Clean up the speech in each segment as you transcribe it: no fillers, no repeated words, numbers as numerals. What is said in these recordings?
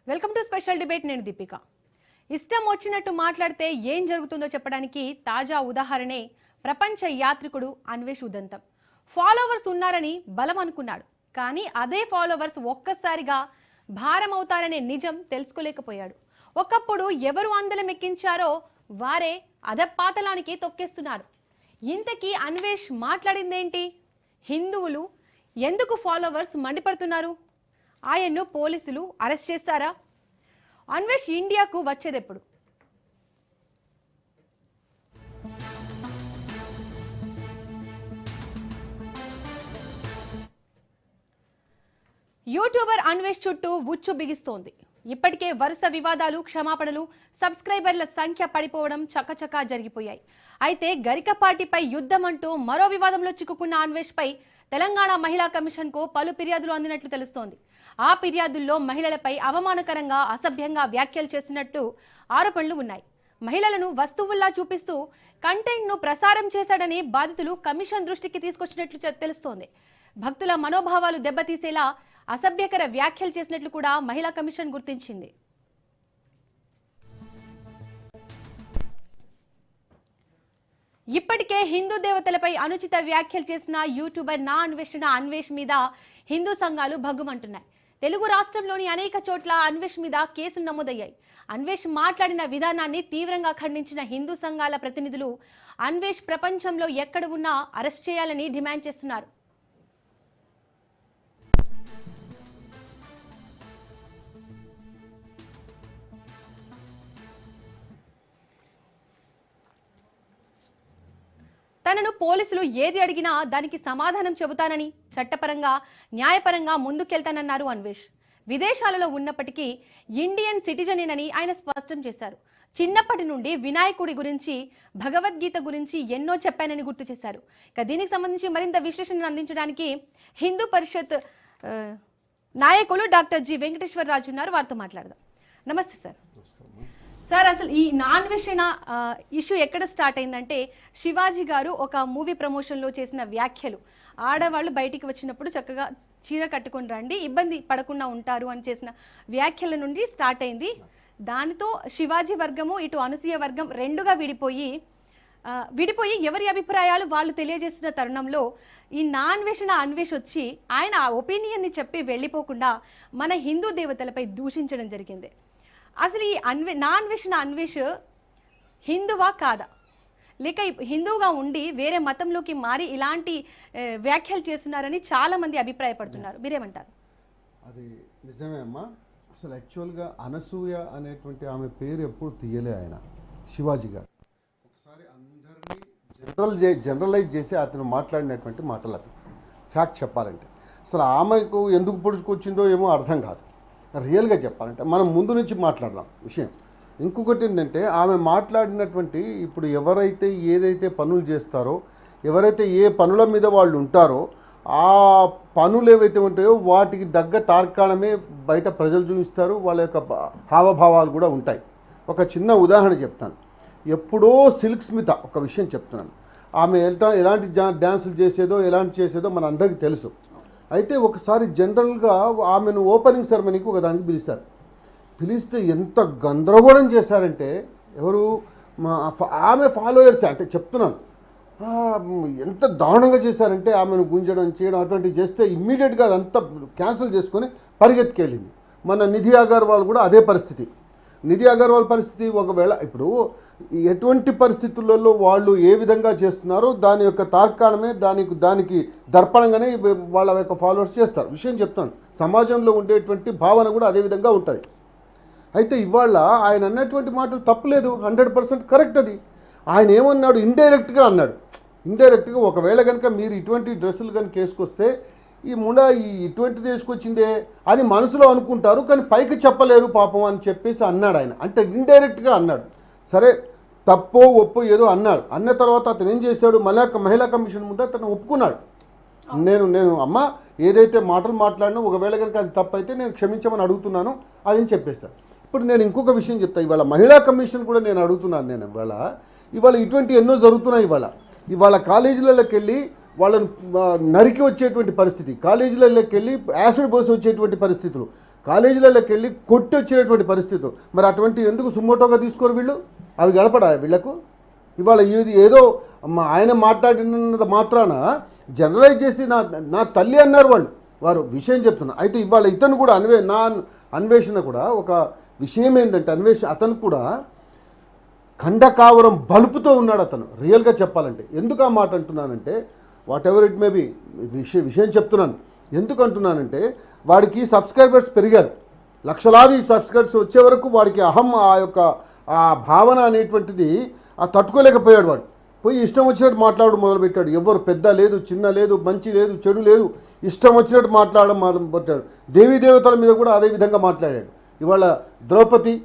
Welcome to special debate. నేను దీపిక. ఇష్టం వచ్చినట్టు మాట్లాడితే ఏం జరుగుతుందో చెప్పడానికి తాజా ఉదాహరణే ప్రపంచ యాత్రికుడు అన్వేష్ ఉదంతం. ఫాలోవర్స్ ఉన్నారని బలం అనుకున్నాడు, కానీ అదే ఫాలోవర్స్ ఒక్కసారిగా భారం అవుతారనే నిజం తెలుసుకోలేకపోయాడు. ఒకప్పుడు ఎవరు అందలం ఎక్కించారో వారే అధపాతలానికి తొక్కేస్తున్నారు. ఇంతకీ అన్వేష్ మాట్లాడిందేంటి? హిందువులు ఎందుకు ఫాలోవర్స్ మండిపడుతున్నారు? ఆయన్ను పోలీసులు అరెస్ట్ చేస్తారా? అన్వేష్ ఇండియాకు వచ్చేదెప్పుడు? యూట్యూబర్ అన్వేష్ చుట్టూ ఉచ్చు బిగిస్తోంది. ఇప్పటికే వరుస వివాదాలు, క్షమాపణలు, సబ్స్క్రైబర్ల సంఖ్య పడిపోవడం చకచకా జరిగిపోయాయి. అయితే గరికపాటిపై యుద్ధం అంటూ మరో వివాదంలో చిక్కుకున్న అన్వేష్ పై తెలంగాణ మహిళా కమిషన్ కు పలు ఫిర్యాదులు అందినట్లు తెలుస్తోంది. ఆ ఫిర్యాదుల్లో మహిళలపై అవమానకరంగా, అసభ్యంగా వ్యాఖ్యలు చేసినట్టు ఆరోపణలు ఉన్నాయి. మహిళలను వస్తువుల్లా చూపిస్తూ కంటెంట్ ను ప్రసారం చేశాడని బాధితులు కమిషన్ దృష్టికి తీసుకొచ్చినట్లు తెలుస్తోంది. భక్తుల మనోభావాలు దెబ్బతీసేలా అసభ్యకర వ్యాఖ్యలు చేసినట్లు కూడా మహిళా కమిషన్ గుర్తించింది. ఇప్పటికే హిందూ దేవతలపై అనుచిత వ్యాఖ్యలు చేసిన యూట్యూబర్ నా అన్వేషణ అన్వేష్ మీద హిందూ సంఘాలు భగ్గుమంటున్నాయి. తెలుగు రాష్ట్రంలోని అనేక చోట్ల అన్వేష్ మీద కేసులు నమోదయ్యాయి. అన్వేష్ మాట్లాడిన విధానాన్ని తీవ్రంగా ఖండించిన హిందూ సంఘాల ప్రతినిధులు అన్వేష్ ప్రపంచంలో ఎక్కడ ఉన్నా అరెస్ట్ చేయాలని డిమాండ్ చేస్తున్నారు. తనను పోలీసులు ఏది అడిగినా దానికి సమాధానం చెబుతానని, చట్టపరంగా, న్యాయపరంగా ముందుకెళ్తానన్నారు అన్వేష్. విదేశాలలో ఉన్నప్పటికీ ఇండియన్ సిటిజనేనని ఆయన స్పష్టం చేశారు. చిన్నప్పటి నుండి వినాయకుడి గురించి, భగవద్గీత గురించి ఎన్నో చెప్పానని గుర్తు చేశారు. ఇక దీనికి సంబంధించి మరింత విశ్లేషణను అందించడానికి హిందూ పరిషత్ నాయకులు డాక్టర్ జి వెంకటేశ్వరరాజు ఉన్నారు. వారితో మాట్లాడదాం. నమస్తే సార్. సార్, అసలు ఈ నాన్వేషణ ఇష్యూ ఎక్కడ స్టార్ట్ అయిందంటే, శివాజీ గారు ఒక మూవీ ప్రమోషన్లో చేసిన వ్యాఖ్యలు, ఆడవాళ్ళు బయటికి వచ్చినప్పుడు చక్కగా చీర కట్టుకొని రండి, ఇబ్బంది పడకుండా ఉంటారు అని చేసిన వ్యాఖ్యల నుండి స్టార్ట్ అయింది. దానితో శివాజీ వర్గము, ఇటు అనసూయ వర్గం రెండుగా విడిపోయి ఎవరి అభిప్రాయాలు వాళ్ళు తెలియజేస్తున్న తరుణంలో ఈ నాన్వేషణ అన్వేష్ వచ్చి ఆయన ఆ ఒపీనియన్ని చెప్పి వెళ్ళిపోకుండా మన హిందూ దేవతలపై దూషించడం జరిగింది. అసలు ఈ నాన్వేషణ అన్వేష్ హిందువా కాదా, లేక హిందువుగా ఉండి వేరే మతంలోకి మారి ఇలాంటి వ్యాఖ్యలు చేస్తున్నారని చాలా మంది అభిప్రాయపడుతున్నారు. మీరేమంటారు? అది నిజమే అమ్మా. అసలు యాక్చువల్గా అనసూయ అనేటువంటి ఆమె పేరు ఎప్పుడు తీయలే ఆయన, శివాజీ గారు. ఒకసారి అందరినీ జనరలైజ్ చేసి అతను మాట్లాడినటువంటి మాటలు అవి. ఫ్యాక్ట్ చెప్పాలంటే అసలు ఆమెకు ఎందుకు పొడుచుకొచ్చిందో ఏమో అర్థం కాదు. రియల్గా చెప్పాలంటే మనం ముందు నుంచి మాట్లాడదాం విషయం. ఇంకొకటి ఏంటంటే, ఆమె మాట్లాడినటువంటి ఇప్పుడు ఎవరైతే ఏదైతే పనులు చేస్తారో, ఎవరైతే ఏ పనుల మీద వాళ్ళు ఉంటారో, ఆ పనులు ఏవైతే ఉంటాయో వాటికి తగ్గ తార్కాణమే బయట ప్రజలు చూపిస్తారు. వాళ్ళ యొక్క హావభావాలు కూడా ఉంటాయి. ఒక చిన్న ఉదాహరణ చెప్తాను. ఎప్పుడో సిల్క్ స్మిత ఒక విషయం చెప్తున్నాను. ఆమె ఎలాంటి డ్యాన్సులు చేసేదో, ఎలాంటి చేసేదో మన అందరికీ తెలుసు. అయితే ఒకసారి జనరల్గా ఆమెను ఓపెనింగ్ సెరమనీకి ఒకదానికి పిలిస్తారు. పిలిస్తే ఎంత గందరగోళం చేశారంటే, ఎవరు ఆమె ఫాలోయర్స్ అంటే చెప్తున్నాను, ఎంత దారుణంగా చేశారంటే ఆమెను గుంజడం చేయడం అటువంటివి చేస్తే ఇమ్మీడియట్గా అదంతా క్యాన్సిల్ చేసుకొని పరిగెత్తుకెళ్ళింది. మన నిధి అగర్వాల్ కూడా అదే పరిస్థితి. నిధి అగర్వాల్ పరిస్థితి ఒకవేళ ఇప్పుడు ఎటువంటి పరిస్థితులలో వాళ్ళు ఏ విధంగా చేస్తున్నారో దాని యొక్క తార్కాణమే దానికి దర్పణంగానే వాళ్ళ యొక్క ఫాలోవర్స్ చేస్తారు. విషయం చెప్తాను, సమాజంలో ఉండేటువంటి భావన కూడా అదే విధంగా ఉంటుంది. అయితే ఇవాళ ఆయన అన్నటువంటి మాటలు తప్పులేదు, 100% కరెక్ట్. అది ఆయన ఏమన్నాడు, ఇండైరెక్ట్గా అన్నాడు. ఇండైరెక్ట్గా ఒకవేళ కనుక మీరు ఇటువంటి డ్రెస్సులు కనుక వేసుకొస్తే ఈ ఇటువంటిది వేసుకొచ్చిందే అని మనసులో అనుకుంటారు, కానీ పైకి చెప్పలేరు పాపం అని చెప్పేసి అన్నాడు ఆయన. అంటే ఇండైరెక్ట్గా అన్నాడు. సరే, తప్పో ఒప్పో ఏదో అన్నాడు. అన్న తర్వాత అతను ఏం చేశాడు, మహిళా కమిషన్ ముందు అతను ఒప్పుకున్నాడు. నేను అమ్మ ఏదైతే మాటలు మాట్లాడినా ఒకవేళ కనుక అది తప్పైతే నేను క్షమించమని అడుగుతున్నాను అని చెప్పేశాను. ఇప్పుడు నేను ఇంకొక విషయం చెప్తాను. ఇవాళ మహిళా కమిషన్ కూడా నేను అడుగుతున్నాను. నేను ఇవాళ ఇటువంటి ఎన్నో జరుగుతున్నాయి. ఇవాళ కాలేజీలలోకి వెళ్ళి వాళ్ళను నరికి వచ్చేటువంటి పరిస్థితి, కాలేజీలలోకి వెళ్ళి యాసిడ్ పోసి వచ్చేటువంటి పరిస్థితులు, కాలేజీలలోకి వెళ్ళి కొట్టి వచ్చినటువంటి పరిస్థితి. మరి అటువంటి ఎందుకు సుమోటోగా తీసుకోరు వీళ్ళు? అవి గడపడా వీళ్ళకు? ఇవాళ ఇది ఏదో ఆయన మాట్లాడినంత మాత్రాన జనరలైజ్ చేసి నా తల్లి అన్నారు వారు విషయం చెప్తున్నారు. అయితే ఇవాళ ఇతను కూడా అన్వేషణ కూడా ఒక విషయం ఏంటంటే అతను కూడా ఖండకావరం బలుపుతో ఉన్నాడు అతను. రియల్గా చెప్పాలంటే ఎందుకు ఆ మాట అంటున్నానంటే, what ever it may be, విషయం చెప్తున్నాను. ఎందుకు అంటున్నానంటే, వాడికి సబ్స్క్రైబర్స్ పెరిగారు, లక్షలాది సబ్స్క్రైబర్స్ వచ్చే వరకు వాడికి ఆ భావన అనేటువంటిది తట్టుకోలేకపోయాడు. వాడు పోయి ఇష్టం వచ్చినట్టు మాట్లాడడం మొదలుపెట్టాడు. ఎవరు పెద్ద లేదు, చిన్న లేదు, మంచి లేదు, చెడు లేదు, ఇష్టం వచ్చినట్టు మాట్లాడడం మొదలుపెట్టాడు. దేవీ దేవతల మీద కూడా అదే విధంగా మాట్లాడాడు. ఇవాళ ద్రౌపది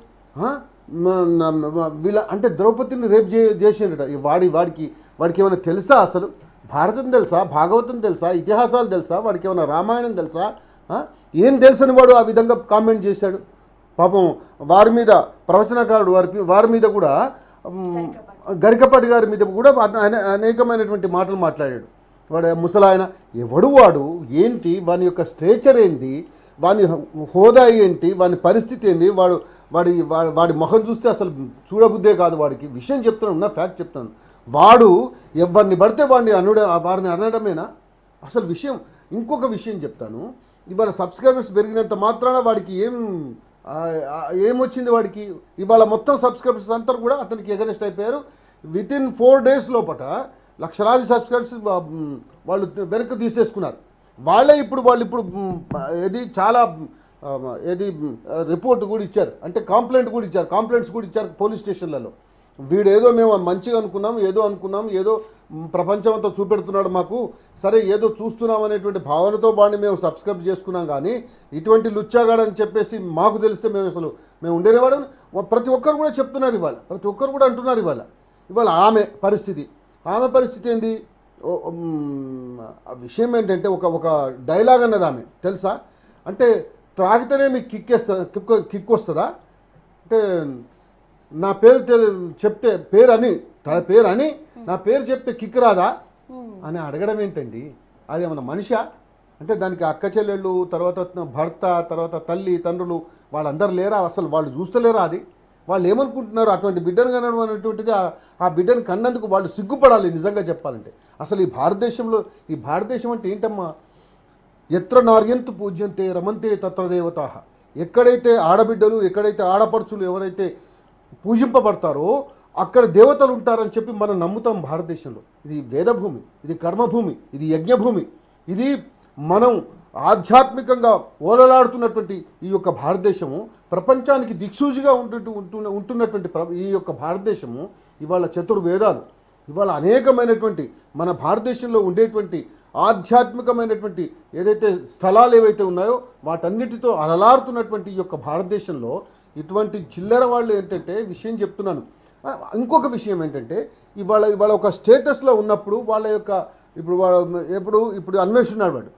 అంటే ద్రౌపదిని రేపు చేసిండట. వాడికి ఏమైనా తెలుసా? అసలు భారతం తెలుసా? భాగవతం తెలుసా? ఇతిహాసాలు తెలుసా? వాడికి ఏమైనా రామాయణం తెలుసా? ఏం తెలుసని వాడు ఆ విధంగా కామెంట్ చేశాడు. పాపం వారి మీద ప్రవచనకారుడు వారి మీద కూడా గరికపాటి గారి మీద కూడా అనేకమైనటువంటి మాటలు మాట్లాడాడు. వాడు ముసలాయన ఎవడు, వాడు ఏంటి, వాని యొక్క స్ట్రేచర్ ఏంటి, వాని హోదా ఏంటి, వాని పరిస్థితి ఏంటి, వాడి మొహం చూస్తే అసలు చూడబుద్దే కాదు వాడికి. విషయం చెప్తున్నాను, నా ఫ్యాక్ట్ చెప్తాను. వాడు ఎవరిని పడితే వారిని అనడమేనా అసలు విషయం? ఇంకొక విషయం చెప్తాను. ఇవాళ సబ్స్క్రైబర్స్ పెరిగినంత మాత్రాన వాడికి ఏమొచ్చింది? వాడికి ఇవాళ మొత్తం సబ్స్క్రైబర్స్ అంతా కూడా అతనికి ఎగరెస్ట్ అయిపోయారు. వితిన్ 4 days లోపల లక్షలాది సబ్స్క్రైబర్స్ వాళ్ళు వెనక్కి తీసేసుకున్నారు. వాళ్ళు ఇప్పుడు ఏది చాలా రిపోర్ట్ కూడా ఇచ్చారు, అంటే కంప్లైంట్స్ కూడా ఇచ్చారు పోలీస్ స్టేషన్లలో. వీడేదో మేము మంచిగా అనుకున్నాం, ఏదో ప్రపంచం అంతా చూపెడుతున్నాడు మాకు, సరే ఏదో చూస్తున్నాం అనేటువంటి భావనతో వాడిని మేము సబ్స్క్రైబ్ చేసుకున్నాం. కానీ ఇటువంటి లుచ్చాగాడని చెప్పేసి మాకు తెలిస్తే మేము ఉండేవాడు. ప్రతి ఒక్కరు కూడా చెప్తున్నారు ఇవాళ, ప్రతి ఒక్కరు కూడా అంటున్నారు ఇవాళ ఆమె పరిస్థితి ఏంది? విషయం ఏంటంటే ఒక డైలాగ్ అన్నది ఆమె తెలుసా? అంటే త్రాగితేనే మీకు కిక్ వస్తుందా? అంటే నా పేరు చెప్తే తన పేరు అని నా పేరు చెప్తే కిక్ రాదా అని అడగడం ఏంటండి? అది ఏమన్నా మనిషా? అంటే దానికి అక్క చెల్లెళ్ళు, తర్వాత భర్త, తర్వాత తల్లి తండ్రులు వాళ్ళందరూ లేరా? అసలు వాళ్ళు చూస్తలేరా? అది వాళ్ళు ఏమనుకుంటున్నారు? అటువంటి బిడ్డను కనడం అనేటువంటిది ఆ బిడ్డను కన్నందుకు వాళ్ళు సిగ్గుపడాలి నిజంగా చెప్పాలంటే. అసలు ఈ భారతదేశం అంటే ఏంటమ్మా? ఎత్ర నార్యంతు పూజ్యంతే రమంతే తత్ర దేవతాః. ఎక్కడైతే ఆడబిడ్డలు, ఎక్కడైతే ఆడపడుచులు ఎవరైతే పూజింపబడతారో అక్కడ దేవతలు ఉంటారని చెప్పి మనం నమ్ముతాం భారతదేశంలో. ఇది వేదభూమి, ఇది కర్మభూమి, ఇది యజ్ఞభూమి, ఇది మనం ఆధ్యాత్మికంగా ఓలలాడుతున్నటువంటి ఈ యొక్క భారతదేశము, ప్రపంచానికి దిక్సూచిగా ఉంటున్నటువంటి ఈ యొక్క భారతదేశము ఇవాళ చతుర్వేదాలు, ఇవాళ అనేకమైనటువంటి మన భారతదేశంలో ఉండేటువంటి ఆధ్యాత్మికమైనటువంటి ఏదైతే స్థలాలు ఏవైతే ఉన్నాయో వాటన్నిటితో అలలాడుతున్నటువంటి ఈ యొక్క భారతదేశంలో ఇటువంటి చిల్లర వాళ్ళు ఏంటంటే విషయం చెప్తున్నాను. ఇంకొక విషయం ఏంటంటే ఇవాళ ఒక స్టేటస్లో ఉన్నప్పుడు వాళ్ళ యొక్క ఇప్పుడు అన్వేషిస్తున్నాడు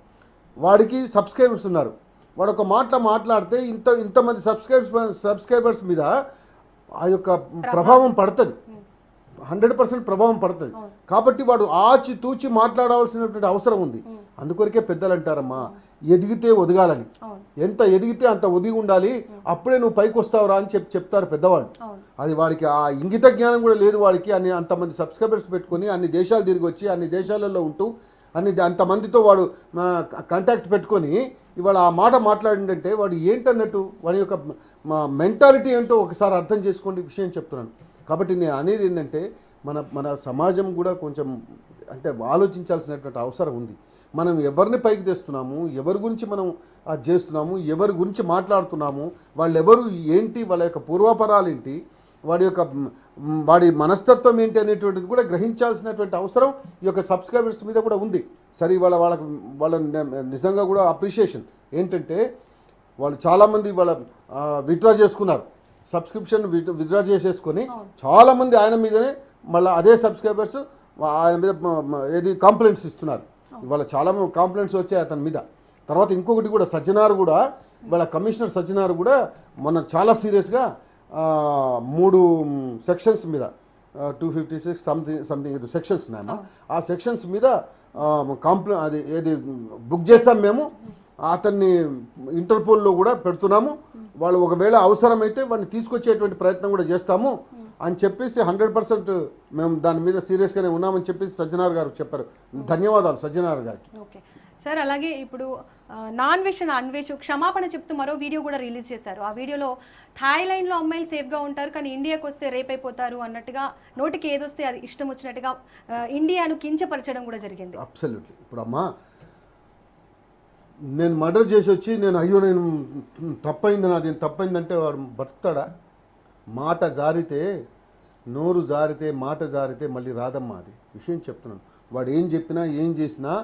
వాడికి సబ్స్క్రైబర్స్ ఉన్నారు. వాడు ఒక మాట్లాడితే ఇంతమంది సబ్స్క్రైబర్స్ మీద ఆ యొక్క ప్రభావం పడుతుంది, 100% ప్రభావం పడుతుంది. కాబట్టి వాడు ఆచి తూచి మాట్లాడవలసినటువంటి అవసరం ఉంది. అందుకొరకే పెద్దలు అంటారమ్మా, ఎదిగితే ఒదగాలని. ఎంత ఎదిగితే అంత ఒదిగి ఉండాలి, అప్పుడే నువ్వు పైకి వస్తావురా అని చెప్తారు పెద్దవాళ్ళు. అది వాడికి ఆ ఇంగిత జ్ఞానం కూడా లేదు వాడికి. అంతమంది సబ్స్క్రైబర్స్ పెట్టుకొని అన్ని దేశాలు తిరిగి వచ్చి అన్ని దేశాలలో ఉంటూ అంతమందితో వాడు కాంటాక్ట్ పెట్టుకొని ఇవాళ ఆ మాట మాట్లాడిందంటే వాడు ఏంటన్నట్టు, వాడి యొక్క మెంటాలిటీ ఏంటో ఒకసారి అర్థం చేసుకోండి విషయం చెప్తున్నాను. కాబట్టి నేను అనేది ఏంటంటే మన సమాజం కూడా కొంచెం అంటే ఆలోచించాల్సినటువంటి అవసరం ఉంది. మనం ఎవరిని పైకి తెస్తున్నాము, ఎవరి గురించి మనం అది చేస్తున్నాము, ఎవరి గురించి మాట్లాడుతున్నాము, వాళ్ళు ఎవరు ఏంటి, వాళ్ళ యొక్క పూర్వాపరాలు ఏంటి, వాడి మనస్తత్వం ఏంటి అనేటువంటిది కూడా గ్రహించాల్సినటువంటి అవసరం ఈ యొక్క సబ్స్క్రైబర్స్ మీద కూడా ఉంది. సరే వాళ్ళ నిజంగా కూడా అప్రిషియేషన్ ఏంటంటే వాళ్ళు చాలామంది విత్డ్రా చేసుకున్నారు, సబ్స్క్రిప్షన్ విత్డ్రా చేసేసుకొని చాలామంది ఆయన మీదనే మళ్ళీ అదే సబ్స్క్రైబర్స్ ఆయన మీద కంప్లైంట్స్ ఇస్తున్నారు. ఇవాళ చాలా కంప్లైంట్స్ వచ్చాయి అతని మీద. తర్వాత ఇంకొకటి కూడా సజ్జనార్ కూడా కమిషనర్ సజ్జనార్ కూడా మొన్న చాలా సీరియస్గా 3 సెక్షన్స్ మీద 256 సంథింగ్ సెక్షన్స్ ఉన్నాయమ్మా. ఆ సెక్షన్స్ మీద అది బుక్ చేస్తాం మేము, అతన్ని ఇంటర్పోల్లో కూడా పెడుతున్నాము, వాళ్ళు ఒకవేళ అవసరమైతే వాడిని తీసుకొచ్చేటువంటి ప్రయత్నం కూడా చేస్తాము అని చెప్పేసి 100% మేము దాని మీద సీరియస్గానే ఉన్నామని చెప్పేసి సజ్జనార్ గారు చెప్పారు. ధన్యవాదాలు సజ్జనార్ గారికి. ఓకే సార్, అలాగే ఇప్పుడు అన్వేష్ క్షమాపణ చెప్తూ మరో వీడియో కూడా రిలీజ్ చేశారు. ఆ వీడియోలో థాయిలాండ్లో అమ్మాయిలు సేఫ్గా ఉంటారు కానీ ఇండియాకి వస్తే రేప్ అయిపోతారు అన్నట్టుగా, నోటికి ఏదొస్తే అది ఇష్టం వచ్చినట్టుగా ఇండియాను కించపరచడం కూడా జరిగింది. అబ్సల్యూట్లీ. ఇప్పుడు అమ్మా, నేను మర్డర్ చేసి వచ్చి నేను తప్పైంది, నాది తప్పైందంటే వాడు బతుకుతాడా? మాట జారితే, నోరు జారితే, మాట జారితే మళ్ళీ రాదమ్మా. అది విషయం చెప్తున్నాను. వాడు ఏం చెప్పినా ఏం చేసినా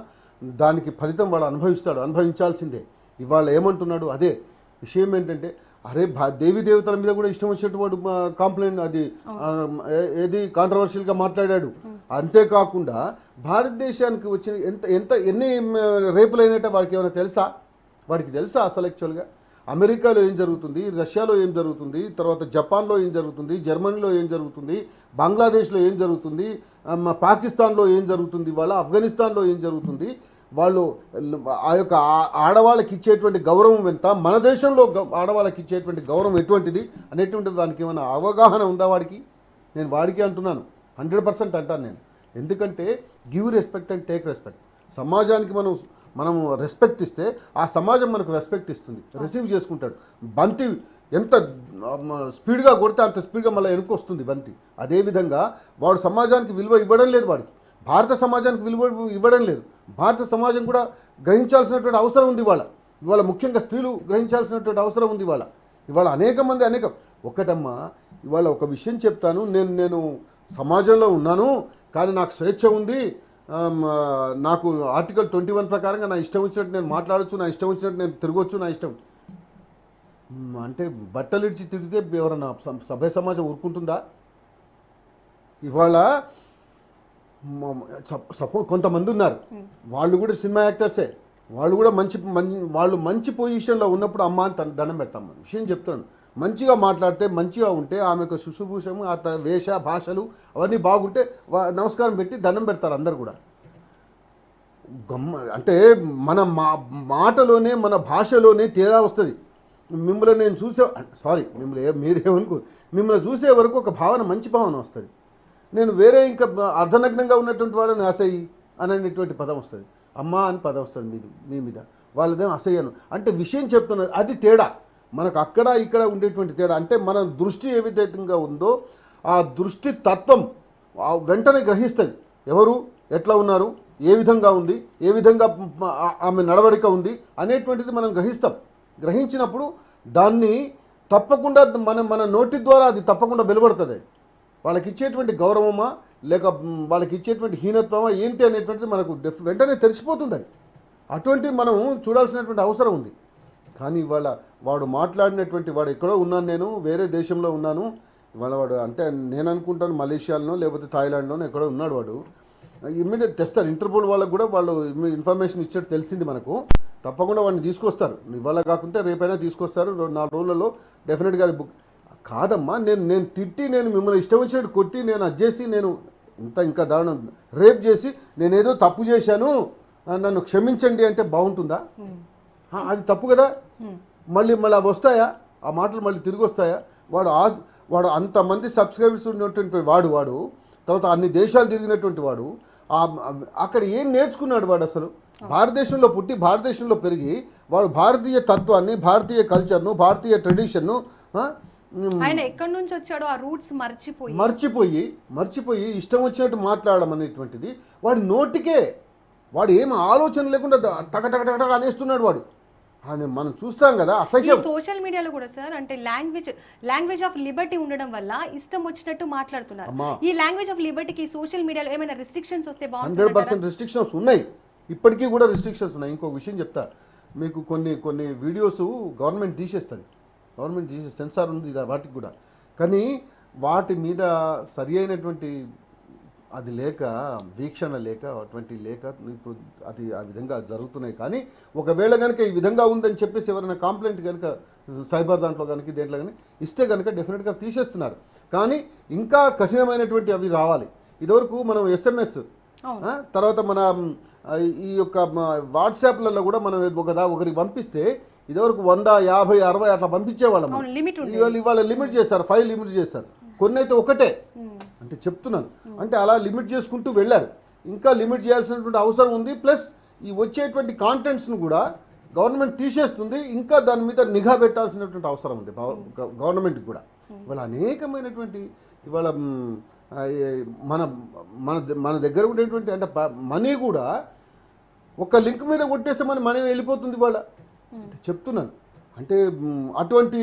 దానికి ఫలితం వాడు అనుభవించాల్సిందే. ఇవాళ ఏమంటున్నాడు అదే విషయం ఏంటంటే, అరే దేవీ దేవతల మీద కూడా ఇష్టం వచ్చినట్టు వాడు కాంప్లైంట్ అది ఏది కాంట్రవర్షియల్గా మాట్లాడాడు. అంతేకాకుండా భారతదేశానికి వచ్చిన ఎన్ని రేపులు అయినట్టే వాడికి ఏమైనా తెలుసా? వాడికి తెలుసా అసలు యాక్చువల్గా? అమెరికాలో ఏం జరుగుతుంది, రష్యాలో ఏం జరుగుతుంది, తర్వాత జపాన్లో ఏం జరుగుతుంది, జర్మనీలో ఏం జరుగుతుంది, బంగ్లాదేశ్లో ఏం జరుగుతుంది, పాకిస్తాన్లో ఏం జరుగుతుంది, వాళ్ళ ఆఫ్ఘనిస్తాన్లో ఏం జరుగుతుంది, వాళ్ళు ఆ యొక్క ఆడవాళ్ళకి ఇచ్చేటువంటి గౌరవం ఎంత, మన దేశంలో ఆడవాళ్ళకి ఇచ్చేటువంటి గౌరవం ఎటువంటిది అనేటువంటిది దానికి ఏమైనా అవగాహన ఉందా వాడికి? నేను వాడికి అంటున్నాను, 100% అంటాను నేను. ఎందుకంటే give respect and take respect. సమాజానికి మనము రెస్పెక్ట్ ఇస్తే ఆ సమాజం మనకు రెస్పెక్ట్ ఇస్తుంది, రిసీవ్ చేసుకుంటాడు. బంతి ఎంత స్పీడ్గా కొడితే అంత స్పీడ్గా మళ్ళీ వెనుక వస్తుంది బంతి. అదేవిధంగా వాడు సమాజానికి విలువ ఇవ్వడం లేదు, వాడికి భారత సమాజానికి విలువ ఇవ్వడం లేదు. భారత సమాజం కూడా గ్రహించాల్సినటువంటి అవసరం ఉంది ఇవాళ ముఖ్యంగా స్త్రీలు గ్రహించాల్సినటువంటి అవసరం ఉంది ఇవాళ అనేక మంది ఒకటమ్మా, ఇవాళ ఒక విషయం చెప్తాను. నేను సమాజంలో ఉన్నాను కానీ నాకు స్వేచ్ఛ ఉంది, నాకు ఆర్టికల్ 21 ప్రకారంగా నా ఇష్టం వచ్చినట్టు నేను మాట్లాడచ్చు, నా ఇష్టం వచ్చినట్టు నేను తిరగవచ్చు, నా ఇష్టం అంటే బట్టలు ఇడిచి తిడితే ఎవరన్నా సభ్య సమాజం ఊరుకుంటుందా? ఇవాళ కొంతమంది ఉన్నారు, వాళ్ళు కూడా సినిమా యాక్టర్సే, వాళ్ళు కూడా మంచి పొజిషన్లో ఉన్నప్పుడు అమ్మ అని దండం పెడతాం. విషయం చెప్తున్నాను. మంచిగా మాట్లాడితే, మంచిగా ఉంటే, ఆమెకు శుశ్రూషము, వేష భాషలు అవన్నీ బాగుంటే నమస్కారం పెట్టి దండం పెడతారు అందరు కూడా. అంటే మన మాటలోనే, మన భాషలోనే తేడా వస్తుంది. మిమ్మల్ని నేను మిమ్మల్ని చూసే వరకు ఒక భావన, మంచి భావన వస్తుంది. నేను వేరే ఇంకా అర్ధనగ్నంగా ఉన్నటువంటి వాళ్ళని అసహ్యి అనేటువంటి పదం వస్తుంది, అమ్మ అని పదం వస్తుంది మీ మీద, వాళ్ళదేమో అసహ్యను అంటే విషయం చెప్తున్నది. అది తేడా, మనకు అక్కడ ఇక్కడ ఉండేటువంటి తేడా. అంటే మన దృష్టి ఏ విధంగా ఉందో ఆ దృష్టి తత్వం వెంటనే గ్రహిస్తుంది. ఎవరు ఎట్లా ఉన్నారు, ఏ విధంగా ఉంది, ఏ విధంగా ఆమె నడవడిక ఉంది అనేటువంటిది మనం గ్రహించినప్పుడు దాన్ని తప్పకుండా మన నోటి ద్వారా అది తప్పకుండా వెలువడుతుంది. వాళ్ళకి ఇచ్చేటువంటి గౌరవమా లేక వాళ్ళకి ఇచ్చేటువంటి హీనత్వమా ఏంటి అనేటువంటిది మనకు వెంటనే తెలిసిపోతుంది. అది అటువంటివి మనం చూడాల్సినటువంటి అవసరం ఉంది. కానీ ఇవాళ వాడు మాట్లాడినటువంటి, వాడు ఎక్కడో ఉన్నాను, నేను వేరే దేశంలో ఉన్నాను, ఇవాళ వాడు అంటే నేను అనుకుంటాను మలేషియాలోనో లేకపోతే థాయిలాండ్లోనో ఎక్కడో ఉన్నాడు. వాడు ఇమ్మీడియట్ తెస్తారు, ఇంటర్పోల్ వాళ్ళకు కూడా వాళ్ళు ఇన్ఫర్మేషన్ ఇచ్చేట్టు తెలిసింది మనకు. తప్పకుండా వాడిని తీసుకొస్తారు, ఇవాళ కాకుంటే రేపైనా తీసుకొస్తారు, 4 రోజులలో డెఫినెట్గా. అది బుక్ కాదమ్మా, నేను తిట్టి, నేను మిమ్మల్ని ఇష్టం వచ్చినట్టు కొట్టి, నేను అది చేసి, నేను ఇంకా దారుణం రేప్ చేసి నేనేదో తప్పు చేశాను నన్ను క్షమించండి అంటే బాగుంటుందా? అది తప్పు కదా. మళ్ళీ అవి వస్తాయా ఆ మాటలు, మళ్ళీ తిరిగి వస్తాయా? వాడు అంతమంది సబ్స్క్రైబర్స్ ఉన్నటువంటి వాడు తర్వాత అన్ని దేశాలు తిరిగినటువంటి వాడు అక్కడ ఏం నేర్చుకున్నాడు వాడు? అసలు భారతదేశంలో పుట్టి భారతదేశంలో పెరిగి వాడు భారతీయ తత్వాన్ని, భారతీయ కల్చర్ను, భారతీయ ట్రెడిషన్ను ఆయన ఎక్కడి నుంచి వచ్చాడో ఆ రూట్స్ మర్చిపోయి ఇష్టం వచ్చినట్టు మాట్లాడడం అనేటువంటిది వాడి నోటికే, వాడు ఏం ఆలోచన లేకుండా టక అనేస్తున్నాడు వాడు. మనం చూస్తాం కదా అసహ్యం. సోషల్ మీడియాలో కూడా సార్, అంటే లాంగ్వేజ్ ఆఫ్ లిబర్టీ ఉండడం వల్ల ఇష్టం వచ్చినట్టు మాట్లాడుతున్నారు. ఈ లాంగ్వేజ్ ఆఫ్ లిబర్టీకి సోషల్ మీడియాలో ఏమైనా రిస్ట్రిక్షన్స్ వస్తే బాగుంటుంది? 100% రిస్ట్రిక్షన్స్ ఉన్నాయి, ఇప్పటికీ కూడా రిస్ట్రిక్షన్స్ ఉన్నాయి. ఇంకో విషయం చెప్తా మీకు, కొన్ని వీడియోస్ గవర్నమెంట్ తీసేస్తుంది, సెన్సార్ ఉంది వాటికి కూడా. కానీ వాటి మీద సరి అయినటువంటి అది లేక, వీక్షణ లేక, అటువంటి లేక ఇప్పుడు అది ఆ విధంగా జరుగుతున్నాయి. కానీ ఒకవేళ కనుక ఈ విధంగా ఉందని చెప్పేసి ఎవరైనా కంప్లైంట్ కనుక సైబర్ దాంట్లో కనుక దేంట్లో కానీ ఇస్తే కనుక డెఫినెట్గా తీసేస్తున్నారు. కానీ ఇంకా కఠినమైనటువంటి అవి రావాలి. ఇదివరకు మనం SMS, తర్వాత మన ఈ యొక్క వాట్సాప్లలో కూడా మనం ఒకరికి పంపిస్తే ఇదివరకు 100, 50, 60 అట్లా పంపించేవాళ్ళం. ఇవాళ లిమిట్ చేస్తారు, 5 లిమిట్ చేస్తారు. కొన్ని అయితే ఒకటే అంటే చెప్తున్నాను. అంటే అలా లిమిట్ చేసుకుంటూ వెళ్ళారు. ఇంకా లిమిట్ చేయాల్సినటువంటి అవసరం ఉంది. ప్లస్ ఈ వచ్చేటువంటి కాంటెంట్స్ను కూడా గవర్నమెంట్ తీసేస్తుంది. ఇంకా దాని మీద నిఘా పెట్టాల్సినటువంటి అవసరం ఉంది గవర్నమెంట్కి కూడా. ఇవాళ అనేకమైనటువంటి ఇవాళ మన మన మన దగ్గర ఉండేటువంటి అంటే మనీ కూడా ఒక లింక్ మీద కొట్టేస్తే మన మనీ వెళ్ళిపోతుంది ఇవాళ. చెప్తున్నాను. అంటే అటువంటి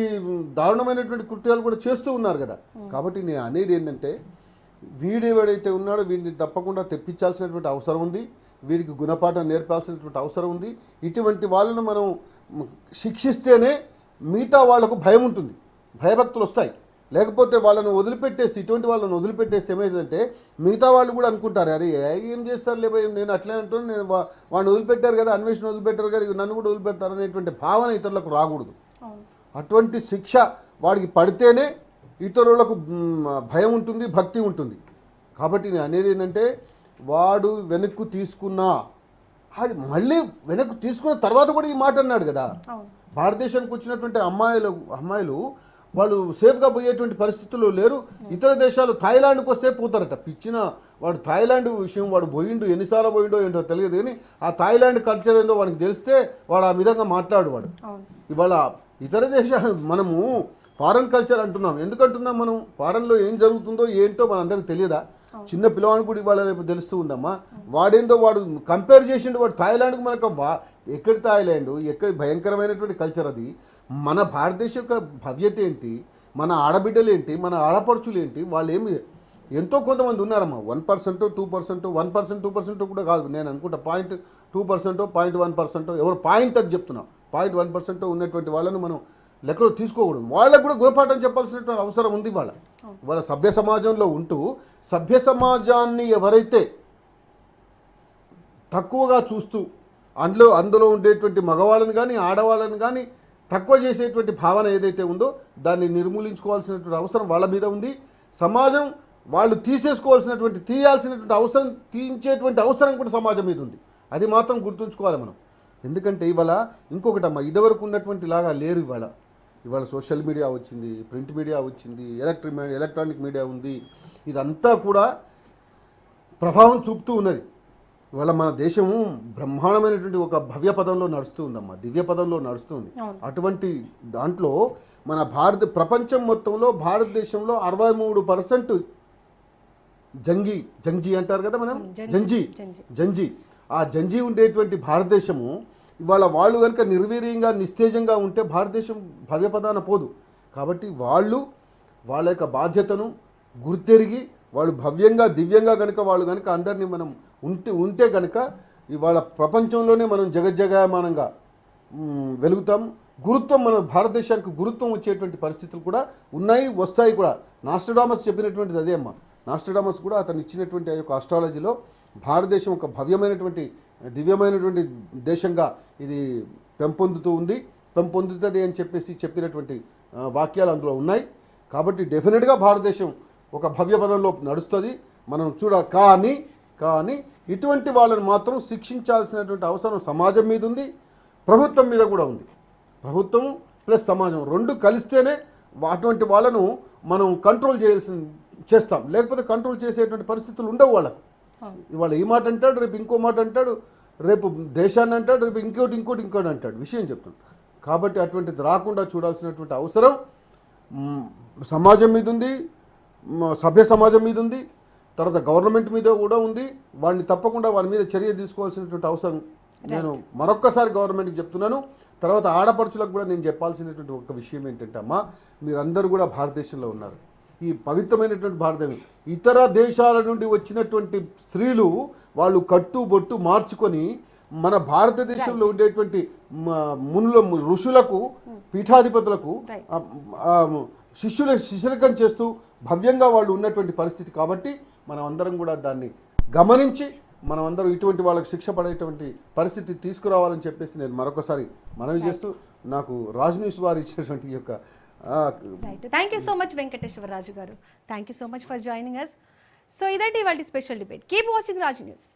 దారుణమైనటువంటి కృత్యాలు కూడా చేస్తూ ఉన్నారు కదా. కాబట్టి నేను అనేది ఏంటంటే వీడేవాడైతే ఉన్నాడో వీడిని తప్పకుండా తెప్పించాల్సినటువంటి అవసరం ఉంది. వీరికి గుణపాఠం నేర్పాల్సినటువంటి అవసరం ఉంది. ఇటువంటి వాళ్ళను మనం శిక్షిస్తేనే మిగతా వాళ్లకు భయం ఉంటుంది, భయభక్తులు వస్తాయి. లేకపోతే వాళ్ళను వదిలిపెట్టేసి ఇటువంటి వాళ్ళని వదిలిపెట్టేస్తే ఏమైందంటే మిగతా వాళ్ళు కూడా అనుకుంటారు, అరే ఏం చేస్తారు లేబో, నేను అట్లే అంటున్నాను, నేను వాడిని వదిలిపెట్టారు కదా, అన్వేషణ వదిలిపెట్టారు కదా, నన్ను కూడా వదిలిపెడతారు అనేటువంటి భావన ఇతరులకు రాకూడదు. అటువంటి శిక్ష వాడికి పడితేనే ఇతరులకు భయం ఉంటుంది, భక్తి ఉంటుంది. కాబట్టి నేను అనేది ఏంటంటే వాడు వెనక్కు తీసుకున్నా అది మళ్ళీ వెనక్కు తీసుకున్న తర్వాత కూడా ఈ మాట అన్నాడు కదా. భారతదేశానికి వచ్చినటువంటి అమ్మాయిలు వాళ్ళు సేఫ్గా పోయేటువంటి పరిస్థితుల్లో లేరు. ఇతర దేశాలు థాయిలాండ్కి వస్తే పోతారట. పిచ్చిన వాడు థాయిలాండ్ విషయం వాడు పోయిండు, ఎన్నిసార్లు పోయిండో ఏంటో తెలియదు. కానీ ఆ థాయిలాండ్ కల్చర్ ఏందో వాడికి తెలిస్తే వాడు ఆ విధంగా మాట్లాడు. వాడు ఇవాళ ఇతర దేశాలు మనము ఫారెన్ కల్చర్ అంటున్నాం. ఎందుకంటున్నాం మనం? ఫారెన్లో ఏం జరుగుతుందో ఏంటో మనందరికీ తెలియదా? చిన్న పిల్లవాడిని కూడా ఇవాళ రేపు తెలుస్తూ ఉందమ్మా. వాడేందో వాడు కంపేర్ చేసిండు. వాడు థాయిలాండ్కి మనకు ఎక్కడి థాయిలాండ్, ఎక్కడి భయంకరమైనటువంటి కల్చర్ అది. మన భారతదేశం యొక్క భవ్యత ఏంటి, మన ఆడబిడ్డలు ఏంటి, మన ఆడపడుచులు ఏంటి, వాళ్ళు ఏమి ఎంతో కొంతమంది ఉన్నారమ్మా. 1%, 2%, 1%, 2% కూడా కాదు. నేను అనుకుంటా 0.2%, 0.1%, ఎవరు పాయింట్ అది చెప్తున్నా, 0.1% ఉన్నటువంటి వాళ్ళను మనం లెక్కలో తీసుకోకూడదు. వాళ్ళకు కూడా గుణపాఠం చెప్పాల్సినటువంటి అవసరం ఉంది. వాళ్ళ సభ్య సమాజంలో ఉంటూ సభ్య సమాజాన్ని ఎవరైతే తక్కువగా చూస్తూ అందులో ఉండేటువంటి మగవాళ్ళని కానీ ఆడవాళ్ళని కానీ తక్కువ చేసేటువంటి భావన ఏదైతే ఉందో దాన్ని నిర్మూలించుకోవాల్సినటువంటి అవసరం వాళ్ళ మీద ఉంది. సమాజం వాళ్ళు తీయాల్సినటువంటి అవసరం, తీయించేటువంటి అవసరం కూడా సమాజం మీద ఉంది. అది మాత్రం గుర్తుంచుకోవాలి మనం. ఎందుకంటే ఇవాళ ఇంకొకటమ్మా, ఇదివరకు ఉన్నటువంటి లాగా లేరు. ఇవాళ సోషల్ మీడియా వచ్చింది, ప్రింట్ మీడియా వచ్చింది, ఎలక్ట్రానిక్ మీడియా ఉంది. ఇదంతా కూడా ప్రభావం చూపుతూ ఉన్నది. ఇవాళ మన దేశము బ్రహ్మాండమైనటువంటి ఒక భవ్య పదంలో నడుస్తూ ఉందమ్మా, దివ్య పదంలో నడుస్తుంది. అటువంటి దాంట్లో మన ప్రపంచం మొత్తంలో భారతదేశంలో 63% జంజీ అంటారు కదా మనం, జంజీ ఆ జంజీ ఉండేటువంటి భారతదేశము ఇవాళ వాళ్ళు కనుక నిర్వీర్యంగా నిస్తేజంగా ఉంటే భారతదేశం భవ్యపదాన పోదు. కాబట్టి వాళ్ళ యొక్క బాధ్యతను గుర్తెరిగి వాళ్ళు భవ్యంగా దివ్యంగా కనుక వాళ్ళు కనుక అందరినీ మనం ఉంటే కనుక ఇవాళ ప్రపంచంలోనే మనం జగజ్జగమానంగా వెలుగుతాం. గురుత్వం మన భారతదేశానికి గురుత్వం వచ్చేటువంటి పరిస్థితులు కూడా ఉన్నాయి, వస్తాయి కూడా. నాస్ట్రడామస్ చెప్పినటువంటిది అదే అమ్మ. నాస్ట్రడామస్ కూడా అతను ఇచ్చినటువంటి ఆ యొక్క ఆస్ట్రాలజీలో భారతదేశం ఒక భవ్యమైనటువంటి దివ్యమైనటువంటి దేశంగా ఇది పెంపొందుతుంది అని చెప్పినటువంటి వాక్యాలు అందులో ఉన్నాయి. కాబట్టి డెఫినెట్గా భారతదేశం ఒక భవ్య పదంలో నడుస్తుంది. మనం కానీ ఇటువంటి వాళ్ళని మాత్రం శిక్షించాల్సినటువంటి అవసరం సమాజం మీద ఉంది, ప్రభుత్వం మీద కూడా ఉంది. ప్రభుత్వం ప్లస్ సమాజం రెండు కలిస్తేనే అటువంటి వాళ్ళను మనం కంట్రోల్ చేస్తాం. లేకపోతే కంట్రోల్ చేసేటువంటి పరిస్థితులు ఉండవు వాళ్ళకు. ఇవాళ ఈ మాట అంటాడు, రేపు ఇంకో మాట అంటాడు, రేపు దేశాన్ని అంటాడు, రేపు ఇంకోటి అంటాడు. విషయం చెప్తాడు. కాబట్టి అటువంటిది రాకుండా చూడాల్సినటువంటి అవసరం సమాజం మీద ఉంది, సభ్య సమాజం మీద ఉంది, తర్వాత గవర్నమెంట్ మీద కూడా ఉంది. తప్పకుండా వాడి మీద చర్య తీసుకోవాల్సినటువంటి అవసరం నేను మరొక్కసారి గవర్నమెంట్కి చెప్తున్నాను. తర్వాత ఆడపడుచులకు కూడా నేను చెప్పాల్సినటువంటి ఒక విషయం ఏంటంటే అమ్మా, మీరందరూ కూడా భారతదేశంలో ఉన్నారు. ఈ పవిత్రమైనటువంటి భారతదేశం ఇతర దేశాల నుండి వచ్చినటువంటి స్త్రీలు వాళ్ళు కట్టుబొట్టు మార్చుకొని మన భారతదేశంలో ఉండేటువంటి ఋషులకు, పీఠాధిపతులకు శిష్యులకం చేస్తూ భవ్యంగా వాళ్ళు ఉన్నటువంటి పరిస్థితి. కాబట్టి మనం అందరం కూడా దాన్ని గమనించి మనం అందరం ఇటువంటి వాళ్ళకి శిక్ష పడేటువంటి పరిస్థితి తీసుకురావాలని చెప్పేసి నేను మరొకసారి మనవి చేస్తూ నాకు రాజ్ న్యూస్ వారు ఇచ్చినటువంటి యొక్క thank you so much Venkateswara Raju గారు. Thank you so much for joining us. So ఇదండి ఇవాళ special debate. Keep watching Raj news.